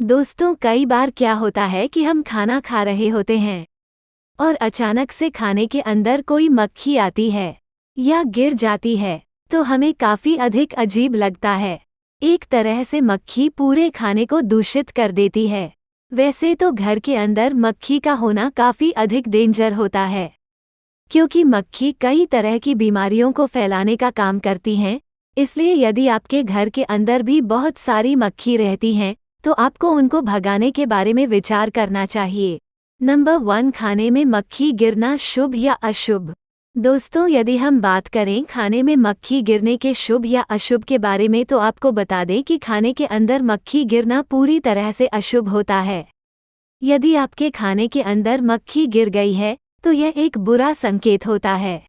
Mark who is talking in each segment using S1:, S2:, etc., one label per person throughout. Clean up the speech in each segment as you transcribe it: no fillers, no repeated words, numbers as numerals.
S1: दोस्तों, कई बार क्या होता है कि हम खाना खा रहे होते हैं और अचानक से खाने के अंदर कोई मक्खी आती है या गिर जाती है, तो हमें काफी अधिक अजीब लगता है। एक तरह से मक्खी पूरे खाने को दूषित कर देती है। वैसे तो घर के अंदर मक्खी का होना काफी अधिक डेंजर होता है, क्योंकि मक्खी कई तरह की बीमारियों को फैलाने का काम करती हैं। इसलिए यदि आपके घर के अंदर भी बहुत सारी मक्खी रहती हैं, तो आपको उनको भगाने के बारे में विचार करना चाहिए। नंबर 1, खाने में मक्खी गिरना शुभ या अशुभ। दोस्तों, यदि हम बात करें खाने में मक्खी गिरने के शुभ या अशुभ के बारे में, तो आपको बता दें कि खाने के अंदर मक्खी गिरना पूरी तरह से अशुभ होता है। यदि आपके खाने के अंदर मक्खी गिर गई है, तो यह एक बुरा संकेत होता है।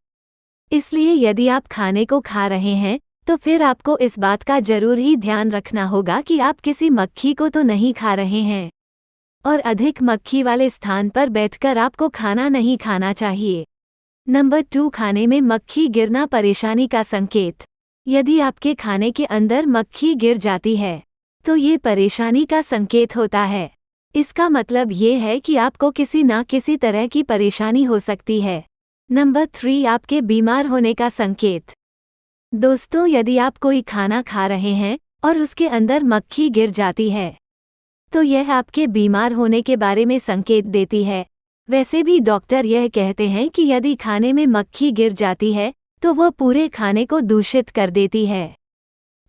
S1: इसलिए यदि आप खाने को खा रहे हैं, तो फिर आपको इस बात का जरूर ही ध्यान रखना होगा कि आप किसी मक्खी को तो नहीं खा रहे हैं, और अधिक मक्खी वाले स्थान पर बैठकर आपको खाना नहीं खाना चाहिए। नंबर 2, खाने में मक्खी गिरना परेशानी का संकेत। यदि आपके खाने के अंदर मक्खी गिर जाती है, तो ये परेशानी का संकेत होता है। इसका मतलब ये है कि आपको किसी ना किसी तरह की परेशानी हो सकती है। नंबर 3, आपके बीमार होने का संकेत। दोस्तों, यदि आप कोई खाना खा रहे हैं और उसके अंदर मक्खी गिर जाती है, तो यह आपके बीमार होने के बारे में संकेत देती है। वैसे भी डॉक्टर यह कहते हैं कि यदि खाने में मक्खी गिर जाती है, तो वह पूरे खाने को दूषित कर देती है।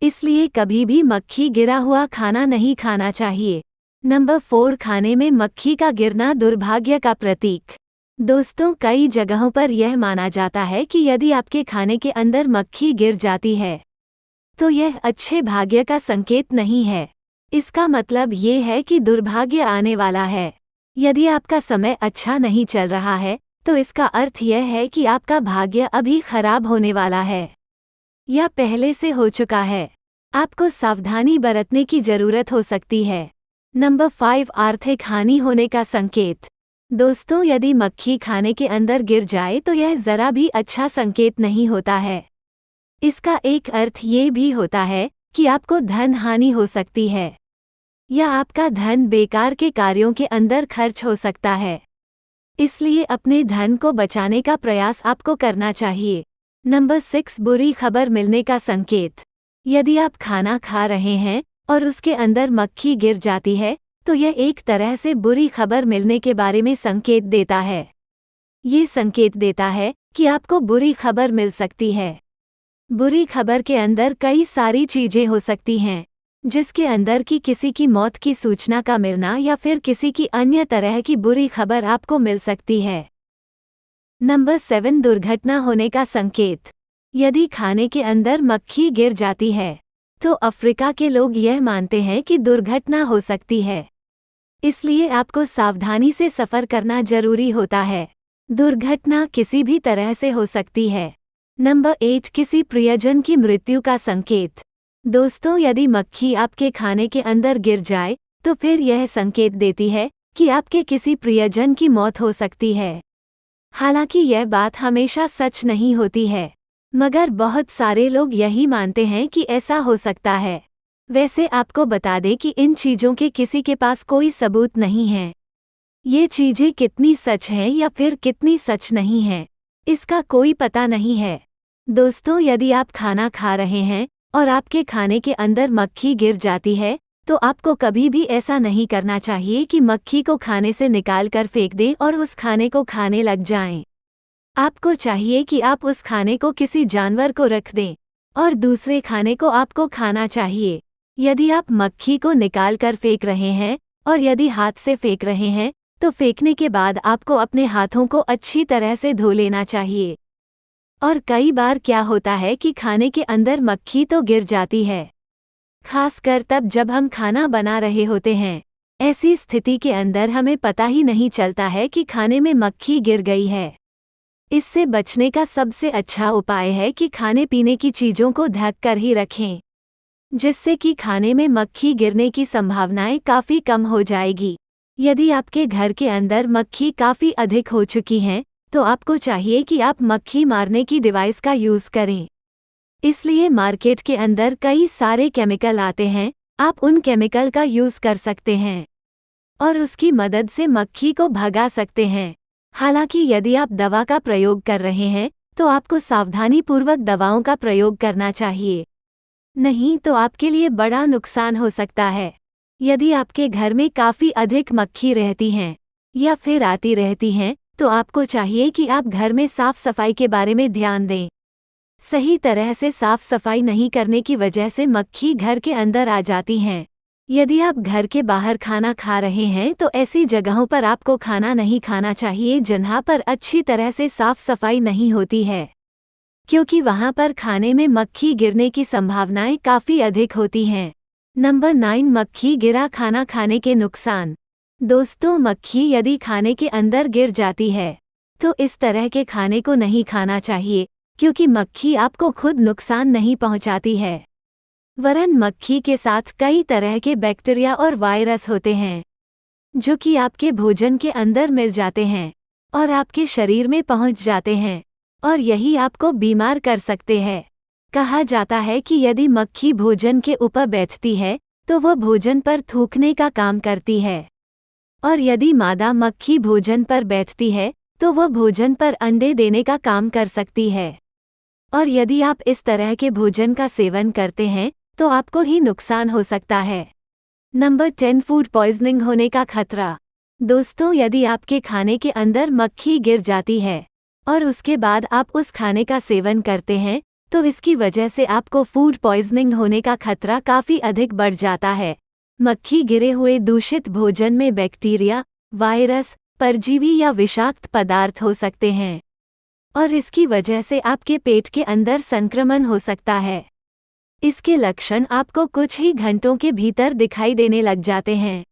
S1: इसलिए कभी भी मक्खी गिरा हुआ खाना नहीं खाना चाहिए। नंबर 4, खाने में मक्खी का गिरना दुर्भाग्य का प्रतीक। दोस्तों, कई जगहों पर यह माना जाता है कि यदि आपके खाने के अंदर मक्खी गिर जाती है, तो यह अच्छे भाग्य का संकेत नहीं है। इसका मतलब ये है कि दुर्भाग्य आने वाला है। यदि आपका समय अच्छा नहीं चल रहा है, तो इसका अर्थ यह है कि आपका भाग्य अभी खराब होने वाला है या पहले से हो चुका है। आपको सावधानी बरतने की जरूरत हो सकती है। नंबर 5, आर्थिक हानि होने का संकेत। दोस्तों, यदि मक्खी खाने के अंदर गिर जाए, तो यह जरा भी अच्छा संकेत नहीं होता है। इसका एक अर्थ ये भी होता है कि आपको धन हानि हो सकती है या आपका धन बेकार के कार्यों के अंदर खर्च हो सकता है। इसलिए अपने धन को बचाने का प्रयास आपको करना चाहिए। नंबर 6, बुरी खबर मिलने का संकेत। यदि आप खाना खा रहे हैं और उसके अंदर मक्खी गिर जाती है, तो यह एक तरह से बुरी खबर मिलने के बारे में संकेत देता है। ये संकेत देता है कि आपको बुरी खबर मिल सकती है। बुरी खबर के अंदर कई सारी चीजें हो सकती हैं, जिसके अंदर की किसी की मौत की सूचना का मिलना या फिर किसी की अन्य तरह की बुरी खबर आपको मिल सकती है। नंबर 7, दुर्घटना होने का संकेत। यदि खाने के अंदर मक्खी गिर जाती है, तो अफ्रीका के लोग यह मानते हैं कि दुर्घटना हो सकती है। इसलिए आपको सावधानी से सफर करना जरूरी होता है। दुर्घटना किसी भी तरह से हो सकती है। नंबर 8, किसी प्रियजन की मृत्यु का संकेत। दोस्तों, यदि मक्खी आपके खाने के अंदर गिर जाए, तो फिर यह संकेत देती है कि आपके किसी प्रियजन की मौत हो सकती है। हालांकि यह बात हमेशा सच नहीं होती है, मगर बहुत सारे लोग यही मानते हैं कि ऐसा हो सकता है। वैसे आपको बता दें कि इन चीज़ों के किसी के पास कोई सबूत नहीं है। ये चीज़ें कितनी सच हैं या फिर कितनी सच नहीं हैं, इसका कोई पता नहीं है। दोस्तों, यदि आप खाना खा रहे हैं और आपके खाने के अंदर मक्खी गिर जाती है, तो आपको कभी भी ऐसा नहीं करना चाहिए कि मक्खी को खाने से निकाल कर फेंक दें और उस खाने को खाने लग जाएं। आपको चाहिए कि आप उस खाने को किसी जानवर को रख दें और दूसरे खाने को आपको खाना चाहिए। यदि आप मक्खी को निकाल कर फेंक रहे हैं और यदि हाथ से फेंक रहे हैं, तो फेंकने के बाद आपको अपने हाथों को अच्छी तरह से धो लेना चाहिए। और कई बार क्या होता है कि खाने के अंदर मक्खी तो गिर जाती है, खासकर तब जब हम खाना बना रहे होते हैं। ऐसी स्थिति के अंदर हमें पता ही नहीं चलता है कि खाने में मक्खी गिर गई है। इससे बचने का सबसे अच्छा उपाय है कि खाने पीने की चीज़ों को ढक कर ही रखें, जिससे कि खाने में मक्खी गिरने की संभावनाएं काफ़ी कम हो जाएगी। यदि आपके घर के अंदर मक्खी काफ़ी अधिक हो चुकी हैं, तो आपको चाहिए कि आप मक्खी मारने की डिवाइस का यूज़ करें। इसलिए मार्केट के अंदर कई सारे केमिकल आते हैं आप उन केमिकल का यूज़ कर सकते हैं और उसकी मदद से मक्खी को भगा सकते हैं। हालांकि यदि आप दवा का प्रयोग कर रहे हैं तो आपको सावधानीपूर्वक दवाओं का प्रयोग करना चाहिए, नहीं तो आपके लिए बड़ा नुकसान हो सकता है। यदि आपके घर में काफ़ी अधिक मक्खी रहती हैं या फिर आती रहती हैं, तो आपको चाहिए कि आप घर में साफ सफाई के बारे में ध्यान दें। सही तरह से साफ सफाई नहीं करने की वजह से मक्खी घर के अंदर आ जाती हैं। यदि आप घर के बाहर खाना खा रहे हैं तो ऐसी जगहों पर आपको खाना नहीं खाना चाहिए जहाँ पर अच्छी तरह से साफ सफाई नहीं होती है, क्योंकि वहाँ पर खाने में मक्खी गिरने की संभावनाएं काफ़ी अधिक होती हैं। नंबर 9, मक्खी गिरा खाना खाने के नुकसान। दोस्तों, मक्खी यदि खाने के अंदर गिर जाती है तो इस तरह के खाने को नहीं खाना चाहिए, क्योंकि मक्खी आपको खुद नुकसान नहीं पहुंचाती है, वरन मक्खी के साथ कई तरह के बैक्टीरिया और वायरस होते हैं जो कि आपके भोजन के अंदर मिल जाते हैं और आपके शरीर में पहुंच जाते हैं और यही आपको बीमार कर सकते हैं। कहा जाता है कि यदि मक्खी भोजन के ऊपर बैठती है तो वह भोजन पर थूकने का काम करती है, और यदि मादा मक्खी भोजन पर बैठती है तो वह भोजन पर अंडे देने का काम कर सकती है, और यदि आप इस तरह के भोजन का सेवन करते हैं तो आपको ही नुकसान हो सकता है। नंबर 10, फूड पॉइजनिंग होने का खतरा। दोस्तों, यदि आपके खाने के अंदर मक्खी गिर जाती है और उसके बाद आप उस खाने का सेवन करते हैं तो इसकी वजह से आपको फूड पॉइजनिंग होने का खतरा काफ़ी अधिक बढ़ जाता है। मक्खी गिरे हुए दूषित भोजन में बैक्टीरिया, वायरस, परजीवी या विषाक्त पदार्थ हो सकते हैं और इसकी वजह से आपके पेट के अंदर संक्रमण हो सकता है। इसके लक्षण आपको कुछ ही घंटों के भीतर दिखाई देने लग जाते हैं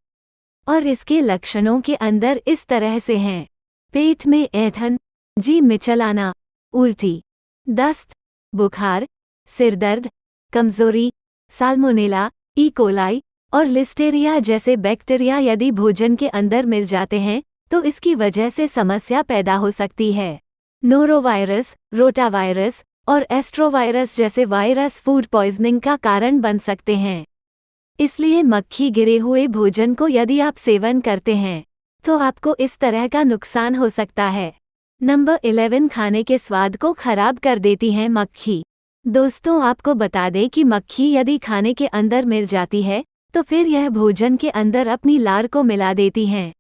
S1: और इसके लक्षणों के अंदर इस तरह से हैं: पेट में ऐंठन, जी मिचलाना, उल्टी, दस्त, बुखार, सिरदर्द, कमजोरी, साल्मोनेला, ई कोलाई और लिस्टेरिया जैसे बैक्टीरिया यदि भोजन के अंदर मिल जाते हैं तो इसकी वजह से समस्या पैदा हो सकती है। नोरोवायरस, रोटावायरस और एस्ट्रोवायरस जैसे वायरस फूड पॉइजनिंग का कारण बन सकते हैं। इसलिए मक्खी गिरे हुए भोजन को यदि आप सेवन करते हैं तो आपको इस तरह का नुकसान हो सकता है। नंबर 11, खाने के स्वाद को खराब कर देती है मक्खी। दोस्तों, आपको बता दें कि मक्खी यदि खाने के अंदर मिल जाती है तो फिर यह भोजन के अंदर अपनी लार को मिला देती हैं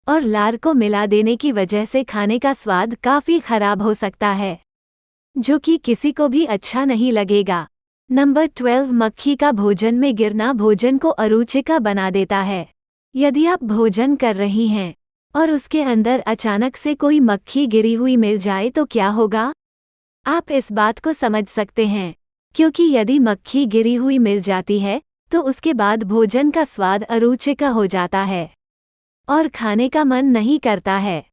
S1: और लार को मिला देने की वजह से खाने का स्वाद काफ़ी खराब हो सकता है, जो कि किसी को भी अच्छा नहीं लगेगा। नंबर 12, मक्खी का भोजन में गिरना भोजन को अरुचिकर बना देता है। यदि आप भोजन कर रही हैं और उसके अंदर अचानक से कोई मक्खी गिरी हुई मिल जाए तो क्या होगा? आप इस बात को समझ सकते हैं, क्योंकि यदि मक्खी गिरी हुई मिल जाती है तो उसके बाद भोजन का स्वाद अरुचिकर हो जाता है और खाने का मन नहीं करता है।